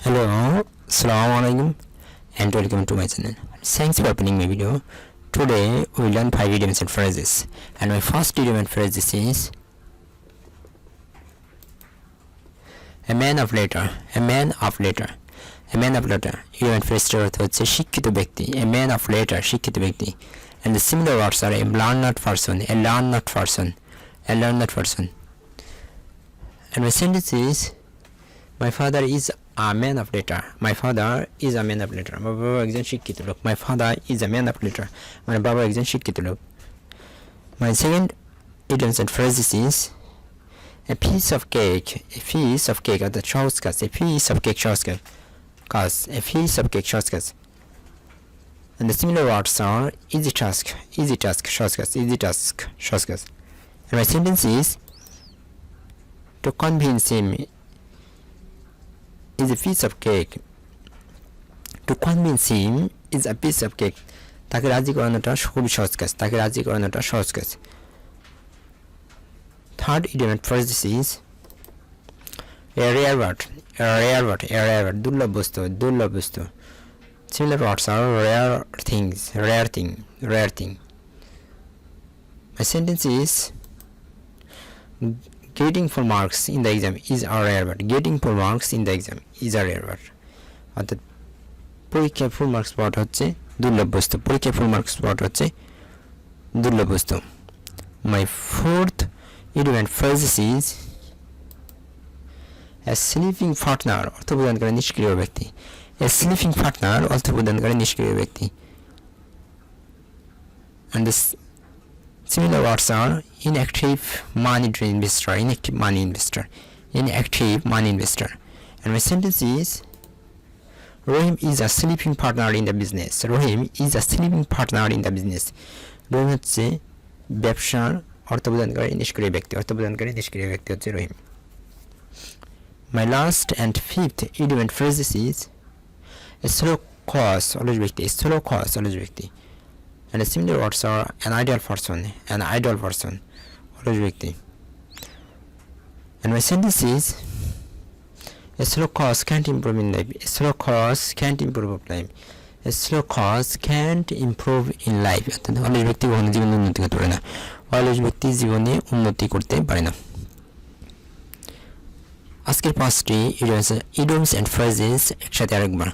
Hello, Assalamu alaikum and welcome to my channel. Thanks for opening my video. Today we learn 5 idioms and phrases, and my first idiom and phrase is a man of letter. A man of letter. A man of letter. Idiom and phrase অর্থ হচ্ছে শিক্ষিত ব্যক্তি. A man of letter, শিক্ষিত ব্যক্তি. And the similar words are a learned person, a learned person, a learned person. And my sentence is, my father is a man of letter. My father is a man of letter. My baba একজন শিক্ষিত লোক. My father is a man of letter. My baba একজন শিক্ষিত লোক. My second idioms and phrases is a piece of cake. A piece of cake অর্থাৎ সহজ কাজ. A piece of cake সহজ কাজ. A piece of cake সহজ কাজ. And the similar words are easy task, সহজ কাজ, easy task, সহজ কাজ. And my sentence is, to convince him is a piece of cake. To convince him is a piece of cake. তাকে রাজি করানোটা খুবই সহজ কাজ. তাকে রাজি করানোটা সহজ কাজ. Third idiom and phrase is a rare word. A rare word. A rare word. দুর্লভ বস্তু. দুর্লভ বস্তু. Similar words are rare things. Rare thing. Rare thing. My sentence is, getting full marks in the exam is a rare word. Getting full marks in the exam is a rare word. অর্থাৎ পরীক্ষায় full marks পাওয়াটা হচ্ছে দুর্লভ বস্তু. পরীক্ষায় full marks পাওয়াটা হচ্ছে দুর্লভ বস্তু. My fourth idiom and phrase is a sleeping partner. অর্থ প্রদানকারী নিষ্ক্রিয় ব্যক্তি. A sleeping partner অর্থ প্রদানকারী নিষ্ক্রিয় ব্যক্তি. And this similar words are inactive money investor, inactive money investor, inactive money investor. And my sentence is, Rahim is a sleeping partner in the business. Rahim is a sleeping partner in the business. Rahim হচ্ছে ব্যবসার অর্থপ্রদানকারী নিষ্ক্রিয় ব্যক্তি. অর্থপ্রদানকারী নিষ্ক্রিয় ব্যক্তি হচ্ছে রহিম. My last and fifth idiom and phrase is a slow course, অলস ব্যক্তি. Slow course, অলস ব্যক্তি. And the similar words are an ideal person, an ideal person, অলস ব্যক্তি. And my sentence is, a slow course can't improve in life. A slow course can't improve in life. A slow course can't improve in life. অর্থাৎ অলস ব্যক্তি কখনো জীবনে উন্নতি করতে পারে না. অলস ব্যক্তি জীবনে উন্নতি করতে পারে না. আজকের 5টি idioms and phrases একসাথে আরেকবার.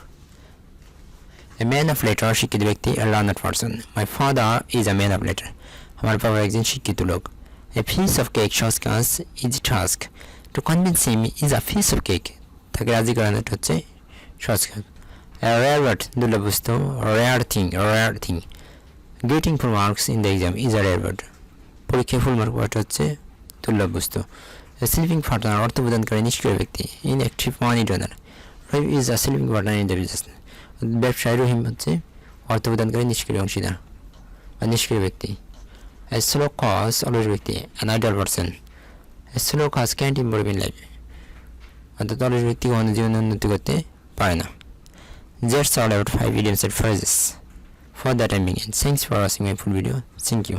A man of letter, শিক্ষিত ব্যক্তি, a learned person. My father is a man of letter. আমার বাবা একজন শিক্ষিত লোক. A piece of cake, সহজ কাজ, easy task. To convince him is a piece of cake. তাকে রাজি করানোটা হচ্ছে সহজ কাজ. A rare word, দুর্লভ বস্তু, rare thing. Getting full marks in the exam is a rare word. পরীক্ষায় ফুল মার্ক পাওয়াটা হচ্ছে দুর্লভ বস্তু. A sleeping partner, অর্থ প্রদানকারী নিষ্ক্রিয় ব্যক্তি, inactive money donor. Rahim is a sleeping partner in the business. ব্যবসায়ী রহিম হচ্ছে অর্থ প্রদানকারী নিষ্ক্রিয় অংশীদার বা নিষ্ক্রিয় ব্যক্তি. A slow cause, অলস ব্যক্তি, an idle person. A slow cause can't improve in life. অর্থাৎ অলস ব্যক্তি কখনো জীবনে উন্নতি করতে পারে না. That's all about 5 idioms and phrases. For that I'm beginning. Thanks for watching my full video. Thank you.